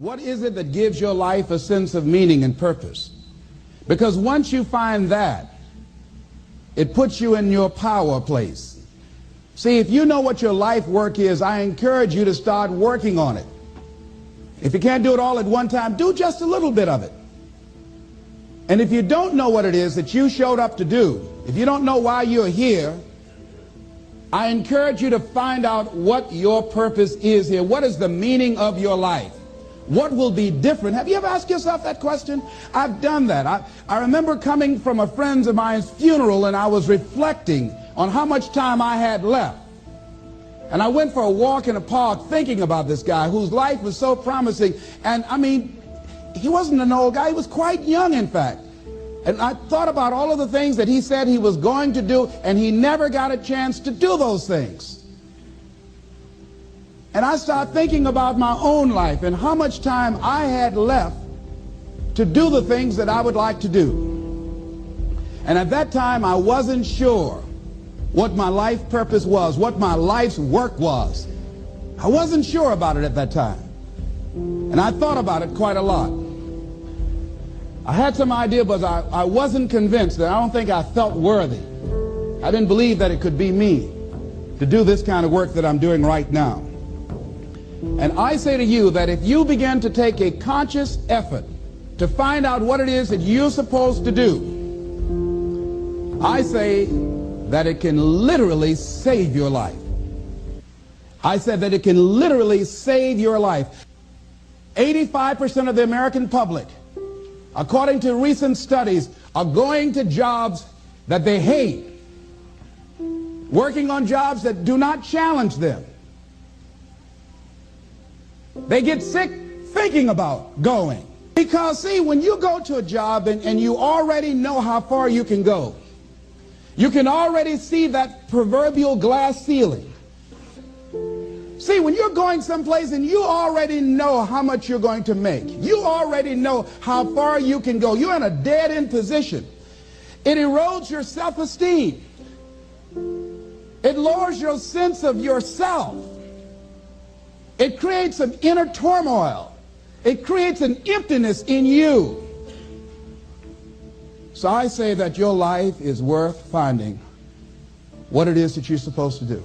What is it that gives your life a sense of meaning and purpose? Because once you find that, it puts you in your power place. See, if you know what your life work is, I encourage you to start working on it. If you can't do it all at one time, do just a little bit of it. And if you don't know what it is that you showed up to do, if you don't know why you're here, I encourage you to find out what your purpose is here. What is the meaning of your life? What will be different? Have you ever asked yourself that question? I've done that. I remember coming from a friend of mine's funeral, and I was reflecting on how much time I had left. And I went for a walk in a park thinking about this guy whose life was so promising. And I mean, he wasn't an old guy. He was quite young, in fact. And I thought about all of the things that he said he was going to do, and he never got a chance to do those things. And I started thinking about my own life and how much time I had left to do the things that I would like to do. And at that time, I wasn't sure what my life purpose was, what my life's work was. I wasn't sure about it at that time. And I thought about it quite a lot. I had some idea, but I wasn't convinced. That I don't think I felt worthy. I didn't believe that it could be me to do this kind of work that I'm doing right now. And I say to you that if you begin to take a conscious effort to find out what it is that you're supposed to do, I say that it can literally save your life. I said that it can literally save your life. 85% of the American public, according to recent studies, are going to jobs that they hate, working on jobs that do not challenge them. They get sick thinking about going. Because, see, when you go to a job and you already know how far you can go, you can already see that proverbial glass ceiling. See, when you're going someplace and you already know how much you're going to make, you already know how far you can go, you're in a dead-end position. It erodes your self-esteem. It lowers your sense of yourself. It creates an inner turmoil. It creates an emptiness in you. So I say that your life is worth finding what it is that you're supposed to do.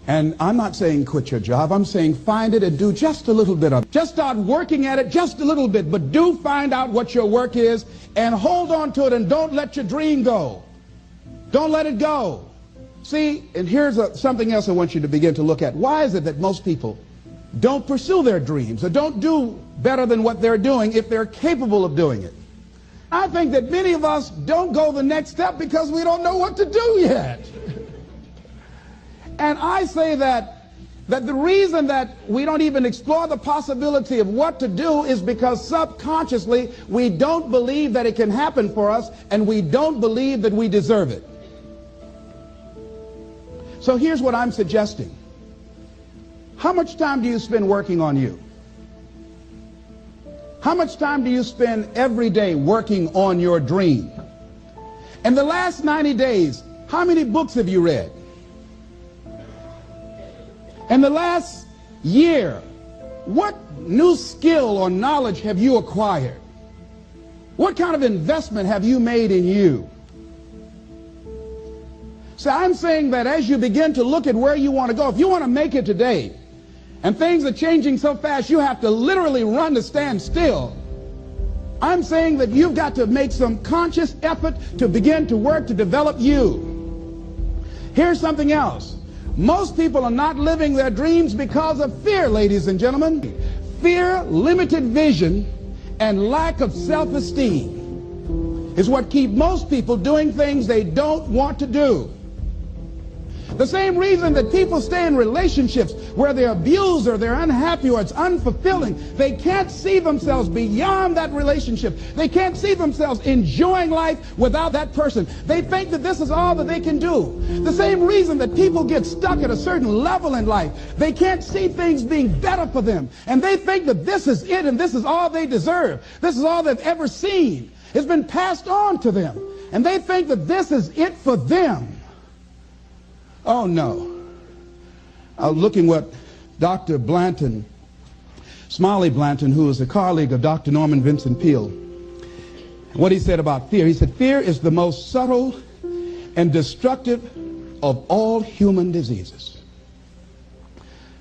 And I'm not saying quit your job. I'm saying find it and do just a little bit of it. Just start working at it just a little bit, but do find out what your work is and hold on to it, and don't let your dream go. Don't let it go. See, and here's something else I want you to begin to look at. Why is it that most people don't pursue their dreams or don't do better than what they're doing if they're capable of doing it? I think that many of us don't go the next step because we don't know what to do yet. And I say that the reason that we don't even explore the possibility of what to do is because subconsciously we don't believe that it can happen for us, and we don't believe that we deserve it. So here's what I'm suggesting. How much time do you spend working on you? How much time do you spend every day working on your dream? In the last 90 days, how many books have you read? In the last year, what new skill or knowledge have you acquired? What kind of investment have you made in you? So I'm saying that as you begin to look at where you want to go, if you want to make it today, and things are changing so fast you have to literally run to stand still, I'm saying that you've got to make some conscious effort to begin to work to develop you. Here's something else. Most people are not living their dreams because of fear, ladies and gentlemen. Fear, limited vision, and lack of self-esteem is what keep most people doing things they don't want to do. The same reason that people stay in relationships where they're abused or they're unhappy or it's unfulfilling, they can't see themselves beyond that relationship. They can't see themselves enjoying life without that person. They think that this is all that they can do. The same reason that people get stuck at a certain level in life, they can't see things being better for them. And they think that this is it and this is all they deserve. This is all they've ever seen. It's been passed on to them. And they think that this is it for them. Oh no. I was looking what Dr. Blanton Smiley Blanton, who is a colleague of Dr. Norman Vincent Peale. What he said about fear, he said, fear is the most subtle and destructive of all human diseases.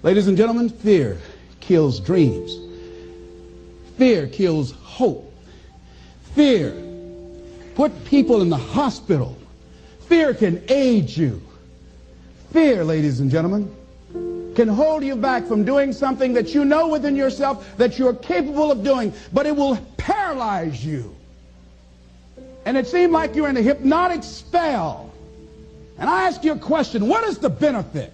Ladies and gentlemen, fear kills dreams. Fear kills hope. Fear put people in the hospital. Fear can age you. Fear, ladies and gentlemen, can hold you back from doing something that you know within yourself that you're capable of doing, but it will paralyze you. And it seemed like you're in a hypnotic spell. And I ask you a question, what is the benefit?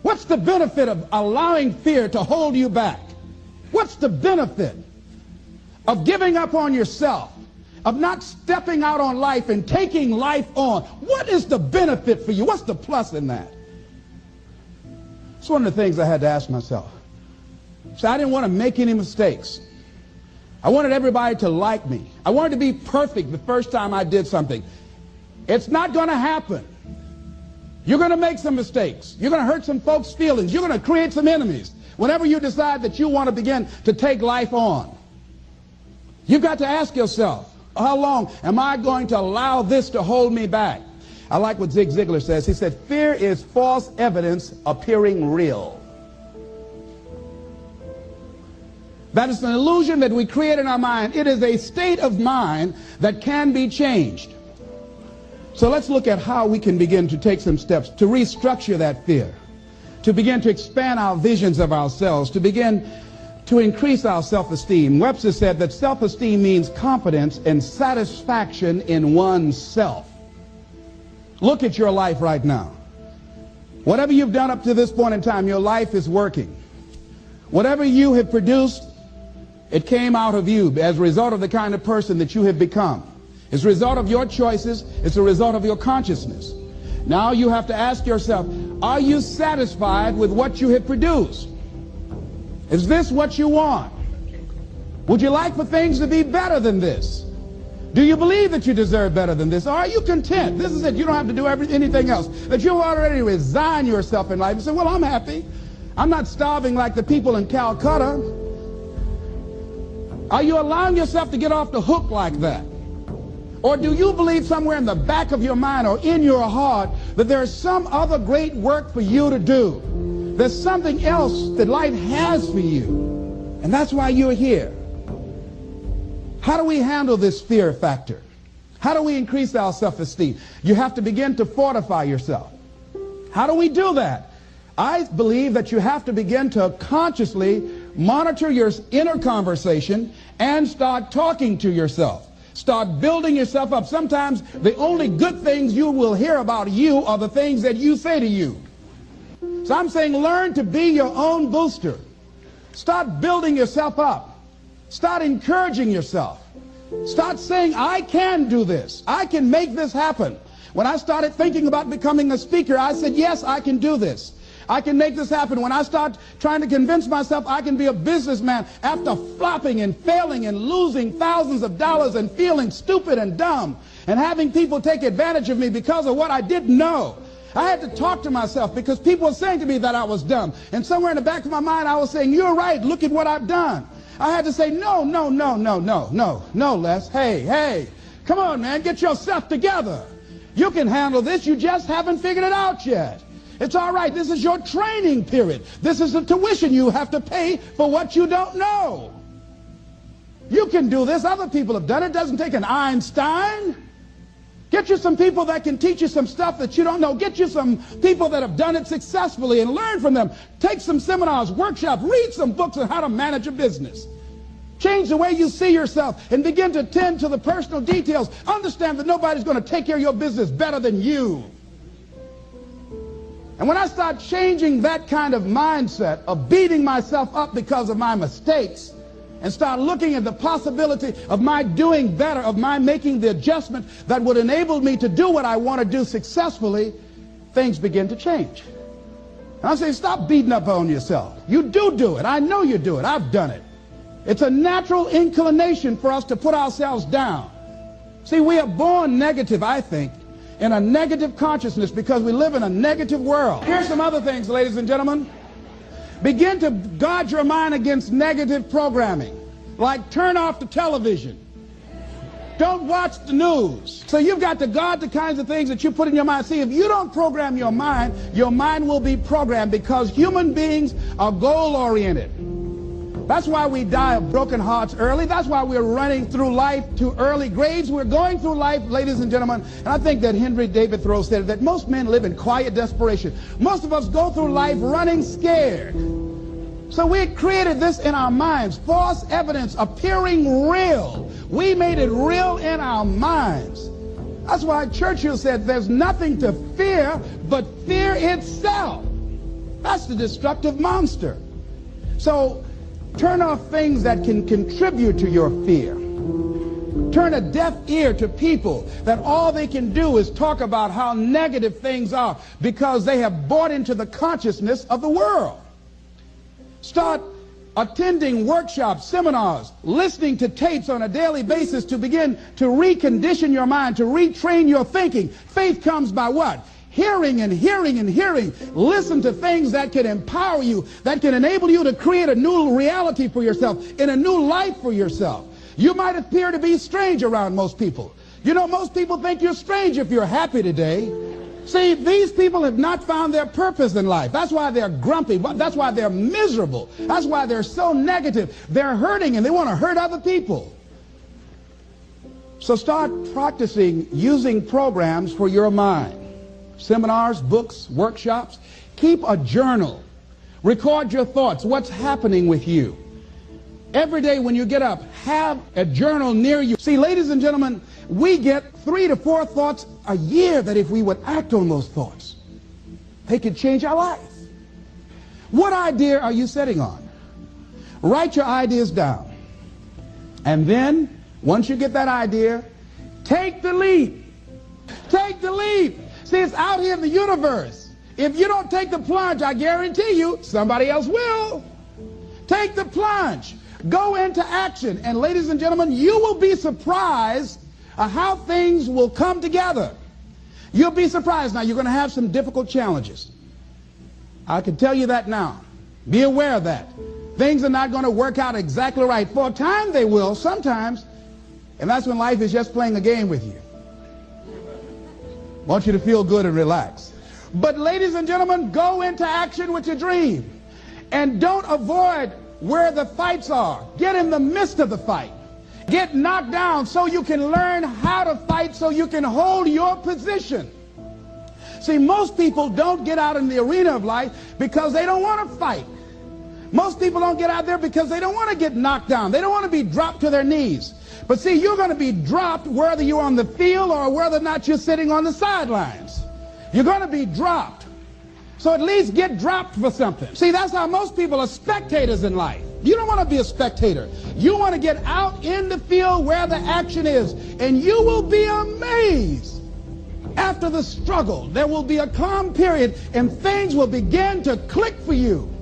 What's the benefit of allowing fear to hold you back? What's the benefit of giving up on yourself, of not stepping out on life and taking life on? What is the benefit for you? What's the plus in that? It's one of the things I had to ask myself. So I didn't want to make any mistakes. I wanted everybody to like me. I wanted to be perfect the first time I did something. It's not going to happen. You're going to make some mistakes. You're going to hurt some folks' feelings. You're going to create some enemies whenever you decide that you want to begin to take life on. You've got to ask yourself, how long am I going to allow this to hold me back? I like what Zig Ziglar says. He said, fear is false evidence appearing real. That is an illusion that we create in our mind. It is a state of mind that can be changed. So let's look at how we can begin to take some steps to restructure that fear, to begin to expand our visions of ourselves, to begin to increase our self-esteem. Webster said that self-esteem means confidence and satisfaction in oneself. Look at your life right now. Whatever you've done up to this point in time, your life is working. Whatever you have produced, it came out of you as a result of the kind of person that you have become. It's a result of your choices. It's a result of your consciousness. Now you have to ask yourself, are you satisfied with what you have produced? Is this what you want? Would you like for things to be better than this? Do you believe that you deserve better than this? Or are you content? This is it. You don't have to do anything else. That you already resign yourself in life and say, well, I'm happy. I'm not starving like the people in Calcutta. Are you allowing yourself to get off the hook like that? Or do you believe somewhere in the back of your mind or in your heart that there's some other great work for you to do? There's something else that life has for you. And that's why you're here. How do we handle this fear factor? How do we increase our self-esteem? You have to begin to fortify yourself. How do we do that? I believe that you have to begin to consciously monitor your inner conversation and start talking to yourself. Start building yourself up. Sometimes the only good things you will hear about you are the things that you say to you. So I'm saying learn to be your own booster. Start building yourself up. Start encouraging yourself. Start saying, I can do this. I can make this happen. When I started thinking about becoming a speaker, I said, yes, I can do this. I can make this happen. When I start trying to convince myself I can be a businessman after flopping and failing and losing thousands of dollars and feeling stupid and dumb and having people take advantage of me because of what I didn't know, I had to talk to myself because people were saying to me that I was dumb. And somewhere in the back of my mind I was saying, you're right, look at what I've done. I had to say, no, Les. Hey, come on, man, get yourself together. You can handle this, you just haven't figured it out yet. It's all right. This is your training period. This is the tuition you have to pay for what you don't know. You can do this. Other people have done it. It doesn't take an Einstein. Get you some people that can teach you some stuff that you don't know. Get you some people that have done it successfully and learn from them. Take some seminars, workshops, read some books on how to manage a business. Change the way you see yourself and begin to tend to the personal details. Understand that nobody's going to take care of your business better than you. And when I start changing that kind of mindset of beating myself up because of my mistakes and start looking at the possibility of my doing better, of my making the adjustment that would enable me to do what I want to do successfully, things begin to change. And I say, stop beating up on yourself. You do it. I know you do it. I've done it. It's a natural inclination for us to put ourselves down. See, we are born negative, I think, in a negative consciousness because we live in a negative world. Here's some other things, ladies and gentlemen. Begin to guard your mind against negative programming, like turn off the television. Don't watch the news. So you've got to guard the kinds of things that you put in your mind. See, if you don't program your mind will be programmed, because human beings are goal-oriented. That's why we die of broken hearts early. That's why we're running through life to early graves. We're going through life, ladies and gentlemen, and I think that Henry David Thoreau said that most men live in quiet desperation. Most of us go through life running scared. So we created this in our minds, false evidence appearing real. We made it real in our minds. That's why Churchill said there's nothing to fear but fear itself. That's the destructive monster. So turn off things that can contribute to your fear. Turn a deaf ear to people that all they can do is talk about how negative things are, because they have bought into the consciousness of the world. Start attending workshops, seminars, listening to tapes on a daily basis to begin to recondition your mind, to retrain your thinking. Faith comes by what? Hearing and hearing and hearing. Listen to things that can empower you, that can enable you to create a new reality for yourself, in a new life for yourself. You might appear to be strange around most people. You know, most people think you're strange if you're happy today. See, these people have not found their purpose in life. That's why they're grumpy. That's why they're miserable. That's why they're so negative. They're hurting and they want to hurt other people. So start practicing using programs for your mind. Seminars, books, workshops. Keep a journal. Record your thoughts. What's happening with you? Every day when you get up, have a journal near you. See, ladies and gentlemen, we get 3 to 4 thoughts a year that if we would act on those thoughts, they could change our life. What idea are you sitting on? Write your ideas down. And then, once you get that idea, take the leap. Take the leap. See, it's out here in the universe. If you don't take the plunge, I guarantee you, somebody else will. Take the plunge. Go into action. And ladies and gentlemen, you will be surprised how things will come together. You'll be surprised. Now, you're going to have some difficult challenges. I can tell you that now. Be aware of that. Things are not going to work out exactly right. For a time they will, sometimes. And that's when life is just playing a game with you. I want you to feel good and relax. But ladies and gentlemen, go into action with your dream. And don't avoid where the fights are. Get in the midst of the fight. Get knocked down so you can learn how to fight, so you can hold your position. See, most people don't get out in the arena of life because they don't want to fight. Most people don't get out there because they don't want to get knocked down. They don't want to be dropped to their knees. But see, you're going to be dropped whether you're on the field or whether or not you're sitting on the sidelines. You're going to be dropped. So at least get dropped for something. See, that's how most people are spectators in life. You don't want to be a spectator. You want to get out in the field where the action is. And you will be amazed. After the struggle, there will be a calm period and things will begin to click for you.